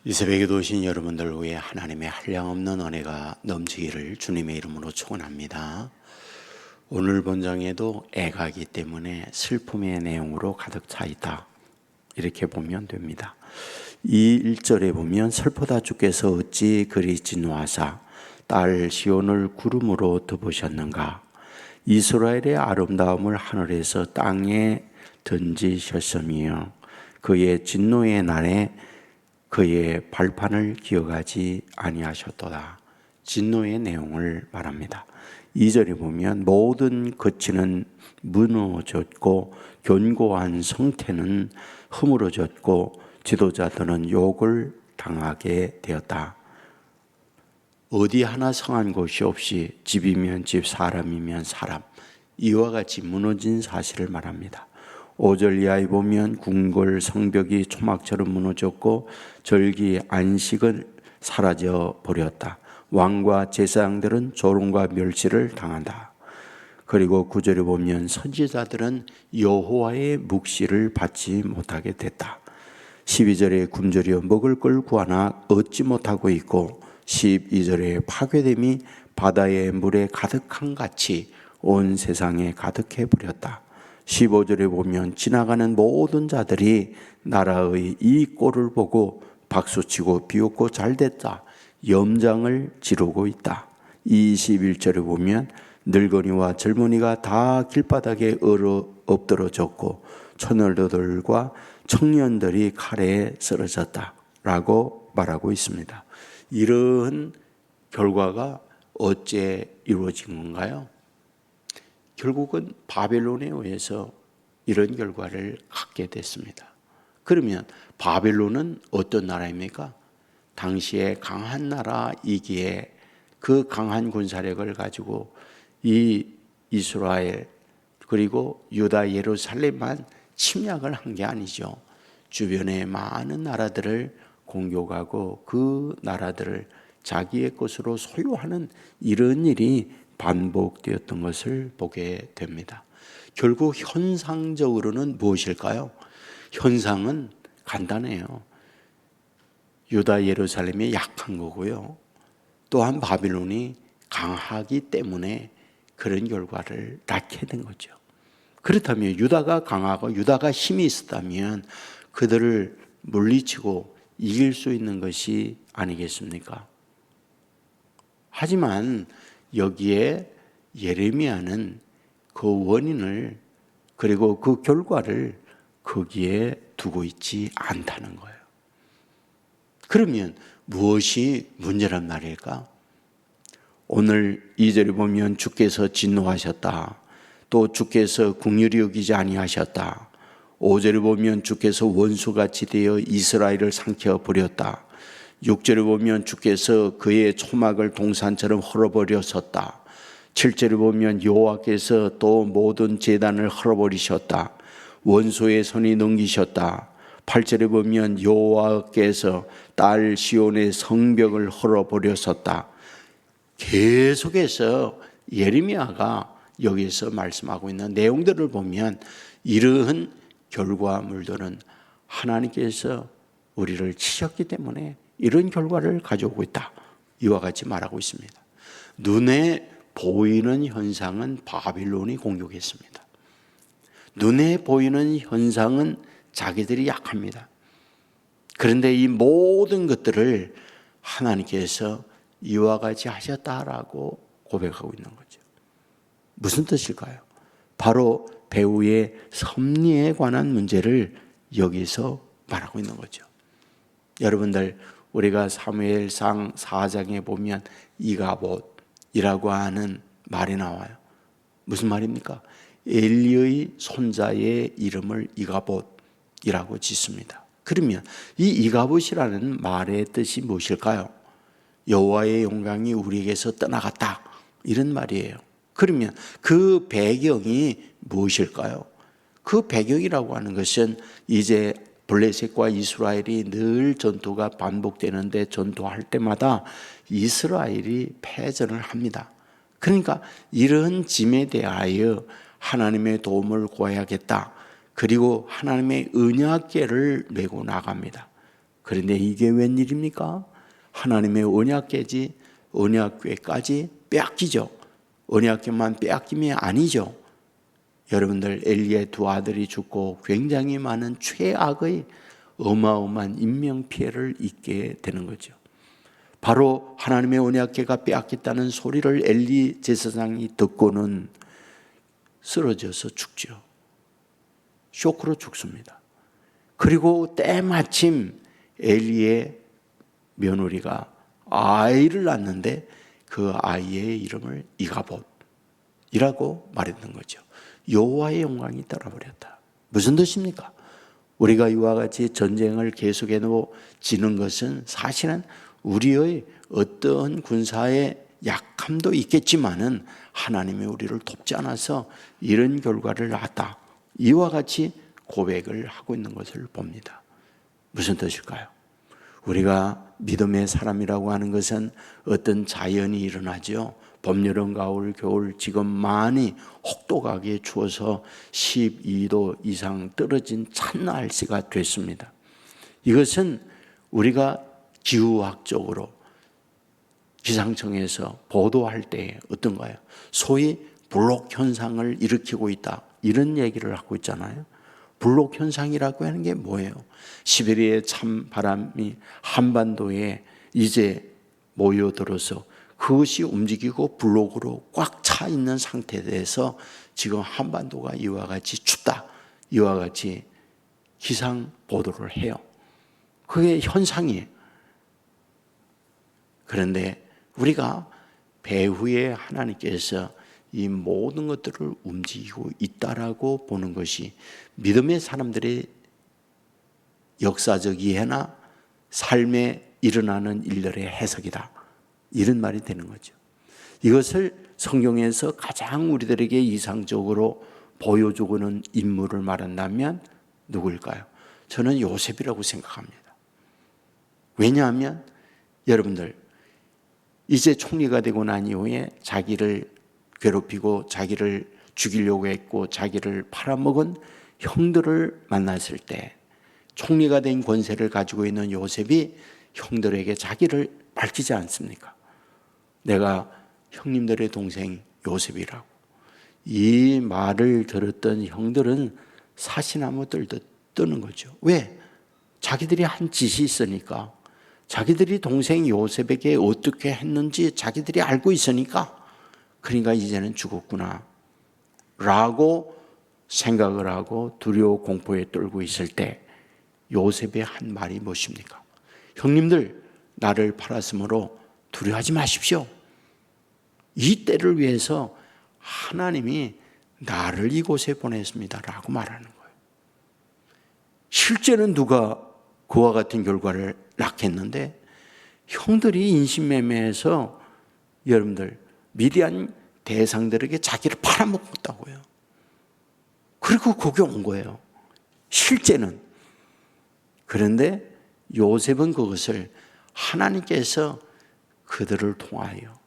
이 새벽에 오신 여러분들 위해 하나님의 한량없는 은혜가 넘치기를 주님의 이름으로 축원합니다. 오늘 본장에도 애가기 때문에 슬픔의 내용으로 가득 차 있다, 이렇게 보면 됩니다. 이 1절에 보면 슬프다 주께서 어찌 그리 진노하사 딸 시온을 구름으로 덮으셨는가. 이스라엘의 아름다움을 하늘에서 땅에 던지셨으며 그의 진노의 날에 그의 발판을 기억하지 아니하셨도다. 진노의 내용을 말합니다. 2절에 보면 모든 거치는 무너졌고 견고한 성태는 허물어졌고 지도자들은 욕을 당하게 되었다. 어디 하나 성한 곳이 없이 집이면 집, 사람이면 사람, 이와 같이 무너진 사실을 말합니다. 5절 이하에 보면 궁궐 성벽이 초막처럼 무너졌고 절기 안식은 사라져 버렸다. 왕과 제사장들은 조롱과 멸시를 당한다. 그리고 9절에 보면 선지자들은 여호와의 묵시를 받지 못하게 됐다. 12절에 굶주려 먹을 걸 구하나 얻지 못하고 있고 12절에 파괴됨이 바다의 물에 가득한 같이 온 세상에 가득해 버렸다. 15절에 보면 지나가는 모든 자들이 나라의 이 꼴을 보고 박수치고 비웃고 잘됐다, 염장을 지르고 있다. 21절에 보면 늙은이와 젊은이가 다 길바닥에 엎드러졌고 처녀들과 청년들이 칼에 쓰러졌다 라고 말하고 있습니다. 이런 결과가 어째 이루어진 건가요? 결국은 바벨론에 의해서 이런 결과를 갖게 됐습니다. 그러면 바벨론은 어떤 나라입니까? 당시에 강한 나라이기에 그 강한 군사력을 가지고 이 이스라엘 그리고 유다 예루살렘만 침략을 한 게 아니죠. 주변의 많은 나라들을 공격하고 그 나라들을 자기의 것으로 소유하는 이런 일이 반복되었던 것을 보게 됩니다. 결국 현상적으로는 무엇일까요? 현상은 간단해요. 유다 예루살렘이 약한 거고요. 또한 바빌론이 강하기 때문에 그런 결과를 낳게 된 거죠. 그렇다면 유다가 강하고 유다가 힘이 있었다면 그들을 물리치고 이길 수 있는 것이 아니겠습니까? 하지만 여기에 예레미야는 그 원인을 그리고 그 결과를 거기에 두고 있지 않다는 거예요. 그러면 무엇이 문제란 말일까? 오늘 2절에 보면 주께서 진노하셨다. 또 주께서 긍휼히 여기지 아니하셨다. 5절에 보면 주께서 원수같이 되어 이스라엘을 삼켜버렸다. 6절에 보면 주께서 그의 초막을 동산처럼 헐어버렸었다. 7절에 보면 여호와께서 또 모든 제단을 헐어버리셨다. 원수의 손이 넘기셨다. 8절에 보면 여호와께서 딸 시온의 성벽을 헐어버렸었다. 계속해서 예레미야가 여기서 말씀하고 있는 내용들을 보면 이러한 결과물들은 하나님께서 우리를 치셨기 때문에 이런 결과를 가져오고 있다, 이와 같이 말하고 있습니다. 눈에 보이는 현상은 바빌론이 공격했습니다. 눈에 보이는 현상은 자기들이 약합니다. 그런데 이 모든 것들을 하나님께서 이와 같이 하셨다라고 고백하고 있는 거죠. 무슨 뜻일까요? 바로 배후의 섭리에 관한 문제를 여기서 말하고 있는 거죠. 여러분들, 우리가 사무엘상 4장에 보면 이가봇이라고 하는 말이 나와요. 무슨 말입니까? 엘리의 손자의 이름을 이가봇이라고 짓습니다. 그러면 이 이가봇이라는 말의 뜻이 무엇일까요? 여호와의 영광이 우리에게서 떠나갔다, 이런 말이에요. 그러면 그 배경이 무엇일까요? 그 배경이라고 하는 것은 이제 블레셋과 이스라엘이 늘 전투가 반복되는데 전투할 때마다 이스라엘이 패전을 합니다. 그러니까 이런 짐에 대하여 하나님의 도움을 구해야겠다. 그리고 하나님의 언약궤를 메고 나갑니다. 그런데 이게 웬일입니까? 하나님의 언약궤까지 빼앗기죠. 언약궤만 빼앗김이 아니죠. 여러분들, 엘리의 두 아들이 죽고 굉장히 많은 최악의 어마어마한 인명피해를 입게 되는 거죠. 바로 하나님의 언약궤가 빼앗겼다는 소리를 엘리 제사장이 듣고는 쓰러져서 죽죠. 쇼크로 죽습니다. 그리고 때마침 엘리의 며느리가 아이를 낳는데 그 아이의 이름을 이가봇이라고 말했던 거죠. 여호와의 영광이 떠나버렸다. 무슨 뜻입니까? 우리가 이와 같이 전쟁을 계속해지는 것은 사실은 우리의 어떤 군사의 약함도 있겠지만은 하나님이 우리를 돕지 않아서 이런 결과를 낳았다. 이와 같이 고백을 하고 있는 것을 봅니다. 무슨 뜻일까요? 우리가 믿음의 사람이라고 하는 것은 어떤 자연이 일어나죠. 봄, 여름, 가을, 겨울 지금 많이 혹독하게 추워서 12도 이상 떨어진 찬 날씨가 됐습니다. 이것은 우리가 기후학적으로 기상청에서 보도할 때 어떤가요? 소위 블록 현상을 일으키고 있다, 이런 얘기를 하고 있잖아요. 블록 현상이라고 하는 게 뭐예요? 시베리아의 찬바람이 한반도에 이제 모여들어서 그것이 움직이고 블록으로 꽉 차 있는 상태에서 지금 한반도가 이와 같이 춥다, 이와 같이 기상 보도를 해요. 그게 현상이에요. 그런데 우리가 배후에 하나님께서 이 모든 것들을 움직이고 있다라고 보는 것이 믿음의 사람들의 역사적 이해나 삶에 일어나는 일들의 해석이다, 이런 말이 되는 거죠. 이것을 성경에서 가장 우리들에게 이상적으로 보여주고는 인물을 말한다면 누구일까요? 저는 요셉이라고 생각합니다. 왜냐하면 여러분들, 이제 총리가 되고 난 이후에 자기를 괴롭히고 자기를 죽이려고 했고 자기를 팔아먹은 형들을 만났을 때 총리가 된 권세를 가지고 있는 요셉이 형들에게 자기를 밝히지 않습니까? 내가 형님들의 동생 요셉이라고. 이 말을 들었던 형들은 사시나무 떨듯 뜨는 거죠. 왜? 자기들이 한 짓이 있으니까, 자기들이 동생 요셉에게 어떻게 했는지 자기들이 알고 있으니까, 그러니까 이제는 죽었구나 라고 생각을 하고 두려워 공포에 떨고 있을 때 요셉의 한 말이 무엇입니까? 형님들, 나를 팔았으므로 두려워하지 마십시오. 이 때를 위해서 하나님이 나를 이곳에 보냈습니다 라고 말하는 거예요. 실제는 누가 그와 같은 결과를 낳겠는데, 형들이 인신매매해서 여러분들 미디안 대상들에게 자기를 팔아먹었다고요. 그리고 거기 온 거예요, 실제는. 그런데 요셉은 그것을 하나님께서 그들을 통하여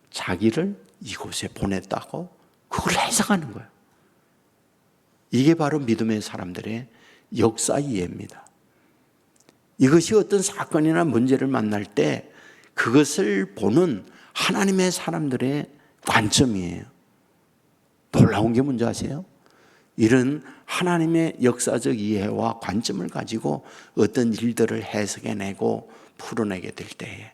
자기를 이곳에 보냈다고 그걸 해석하는 거예요. 이게 바로 믿음의 사람들의 역사 이해입니다. 이것이 어떤 사건이나 문제를 만날 때 그것을 보는 하나님의 사람들의 관점이에요. 놀라운 게 뭔지 아세요? 이런 하나님의 역사적 이해와 관점을 가지고 어떤 일들을 해석해내고 풀어내게 될 때에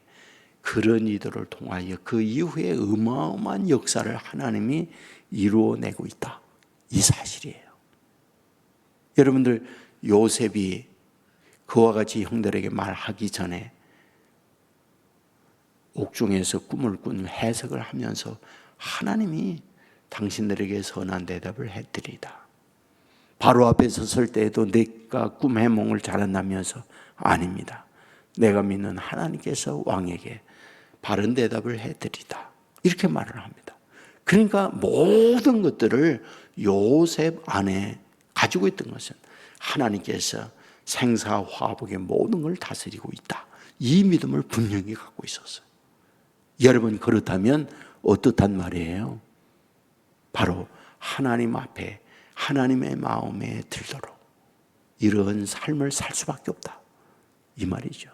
그런 이들을 통하여 그 이후에 어마어마한 역사를 하나님이 이루어내고 있다, 이 사실이에요. 여러분들, 요셉이 그와 같이 형들에게 말하기 전에 옥중에서 꿈을 꾼 해석을 하면서 하나님이 당신들에게 선한 대답을 해드리다, 바로 앞에 섰을 때에도 내가 꿈 해몽을 잘한다면서 아닙니다, 내가 믿는 하나님께서 왕에게 바른 대답을 해드리다, 이렇게 말을 합니다. 그러니까 모든 것들을 요셉 안에 가지고 있던 것은 하나님께서 생사화복의 모든 걸 다스리고 있다, 이 믿음을 분명히 갖고 있었어요. 여러분, 그렇다면 어떻단 말이에요? 바로 하나님 앞에 하나님의 마음에 들도록 이런 삶을 살 수밖에 없다, 이 말이죠.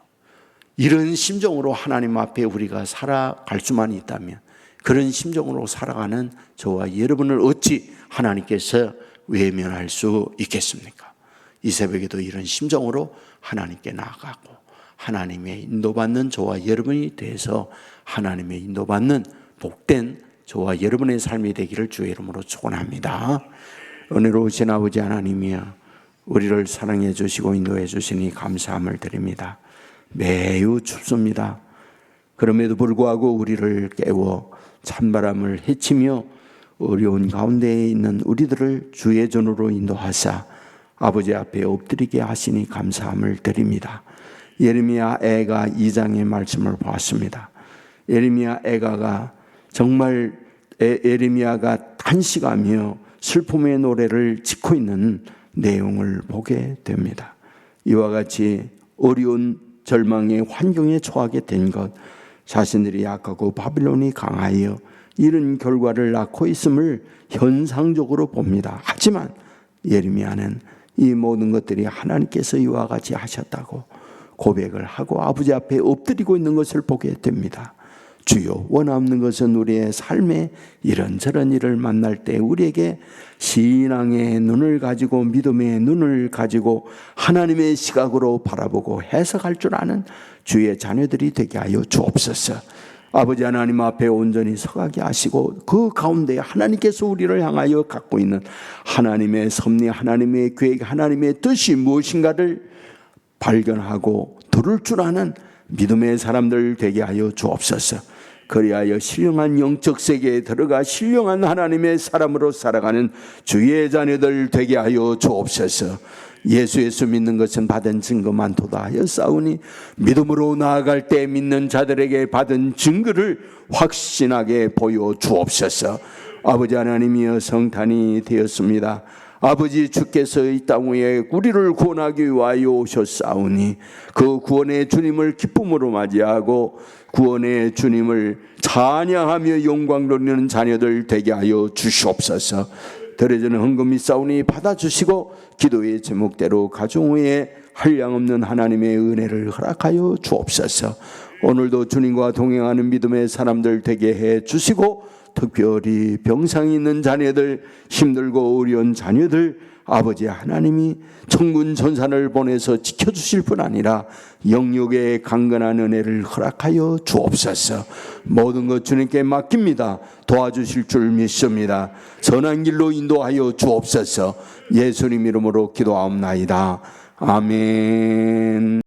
이런 심정으로 하나님 앞에 우리가 살아갈 수만 있다면, 그런 심정으로 살아가는 저와 여러분을 어찌 하나님께서 외면할 수 있겠습니까? 이 새벽에도 이런 심정으로 하나님께 나아가고 하나님의 인도받는 저와 여러분이 돼서 하나님의 인도받는 복된 저와 여러분의 삶이 되기를 주의 이름으로 축원합니다. 은혜로우신 아버지 하나님이여, 우리를 사랑해 주시고 인도해 주시니 감사함을 드립니다. 매우 춥습니다. 그럼에도 불구하고 우리를 깨워 찬바람을 헤치며 어려운 가운데에 있는 우리들을 주의 전으로 인도하사 아버지 앞에 엎드리게 하시니 감사함을 드립니다. 예레미야 애가 2장의 말씀을 보았습니다. 예레미야 애가가 정말 예레미야가 탄식하며 슬픔의 노래를 짓고 있는 내용을 보게 됩니다. 이와 같이 어려운 절망의 환경에 처하게 된 것, 자신들이 약하고 바빌론이 강하여 이런 결과를 낳고 있음을 현상적으로 봅니다. 하지만 예레미야는 이 모든 것들이 하나님께서 이와 같이 하셨다고 고백을 하고 아버지 앞에 엎드리고 있는 것을 보게 됩니다. 주여, 원하는 것은 우리의 삶에 이런저런 일을 만날 때 우리에게 신앙의 눈을 가지고 믿음의 눈을 가지고 하나님의 시각으로 바라보고 해석할 줄 아는 주의 자녀들이 되게 하여 주옵소서. 아버지 하나님 앞에 온전히 서가게 하시고 그 가운데 하나님께서 우리를 향하여 갖고 있는 하나님의 섭리, 하나님의 계획, 하나님의 뜻이 무엇인가를 발견하고 들을 줄 아는 믿음의 사람들 되게 하여 주옵소서. 그리하여 신령한 영적 세계에 들어가 신령한 하나님의 사람으로 살아가는 주의 자녀들 되게 하여 주옵소서. 예수 믿는 것은 받은 증거만 도다 하여 싸우니 믿음으로 나아갈 때 믿는 자들에게 받은 증거를 확신하게 보여 주옵소서. 아버지 하나님이여, 성탄이 되었습니다. 아버지, 주께서 이 땅 위에 우리를 구원하기 위하여 오셨사오니 그 구원의 주님을 기쁨으로 맞이하고 구원의 주님을 찬양하며 영광 돌리는 자녀들 되게 하여 주시옵소서. 드려지는 헌금이 싸우니 받아주시고 기도의 제목대로 가정 위에 한량없는 하나님의 은혜를 허락하여 주옵소서. 오늘도 주님과 동행하는 믿음의 사람들 되게 해 주시고 특별히 병상이 있는 자녀들, 힘들고 어려운 자녀들, 아버지 하나님이 천군 천사를 보내서 지켜주실 뿐 아니라 영육의 강건한 은혜를 허락하여 주옵소서. 모든 것 주님께 맡깁니다. 도와주실 줄 믿습니다. 선한 길로 인도하여 주옵소서. 예수님 이름으로 기도하옵나이다. 아멘.